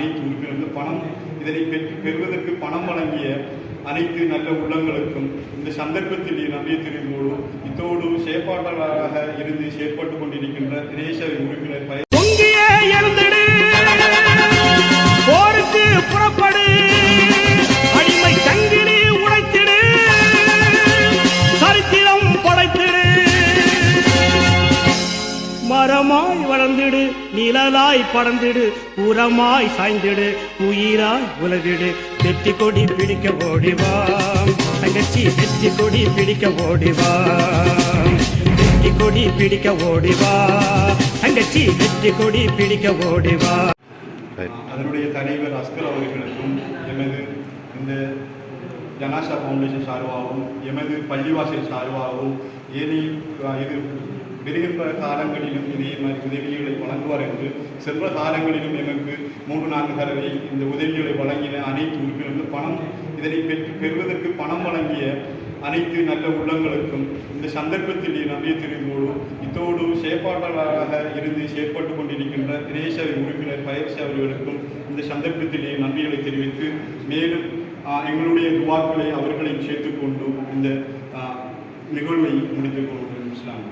அனைத்து உறுப்பினர்கள் பணம் இதனை பெறுவதற்கு பணம் வழங்கிய அனைத்து நல்ல உள்ளங்களுக்கும் இந்த சந்தர்ப்பத்தில் நன்றியை தெரிவிப்போடு இத்தோடு செயற்பாட்டாளராக இருந்து செயற்பட்டுக் கொண்டிருக்கின்ற தினேஷ உறுப்பினர் போருக்கு புறப்படு அடிமை சங்கிலி உடைத்திடு சரித்திரம் படைத்திடு மரமாய் வளர்ந்திடு நிழலாய் படர்ந்திடு உரமாய் சாய்ந்திடு உயிராய் உலகிடு வெற்றி கொடி பிடிக்க ஓடிவா தங்கச்சி வெற்றி கொடி பிடிக்க ஓடிவா வெற்றி கொடி பிடிக்க ஓடிவா தங்கச்சி வெற்றி கொடி பிடிக்க ஓடிவா. அதனுடைய தலைவர் அஸ்கர் அவர்களுக்கும் எமது இந்த ஜனாஷா ஃபவுண்டேஷன் சார்பாகவும் எமது பள்ளிவாசல் சார்பாகவும் ஏனி இது வருகின்ற காலங்களிலும் இதே மாதிரி உதவிகளை வழங்குவார் என்று செல்வ காலங்களிலும் எமக்கு 3-4 தடவை இந்த உதவிகளை வழங்கின அனைத்து உறுப்பினர்கள் பணம் இதனை பெறுவதற்கு பணம் வழங்கிய அனைத்து நல்ல உள்ளங்களுக்கும் இந்த சந்தர்ப்பத்தில் நன்றியை தெரிவிப்போடு இத்தோடு செயற்பாட்டாளராக இருந்து செயற்பட்டுக் கொண்டிருக்கின்ற தினேஷ உறுப்பினர் பயர்ஷி அவர்களுக்கும் இந்த சந்தர்ப்பத்திலே நன்றிகளை தெரிவித்து மேலும் எங்களுடைய துவாக்களை அவர்களையும் சேர்த்துக்கொண்டு இந்த நிகழ்வை முடித்துக் கொள்கிறோம். இஸ்லாம்.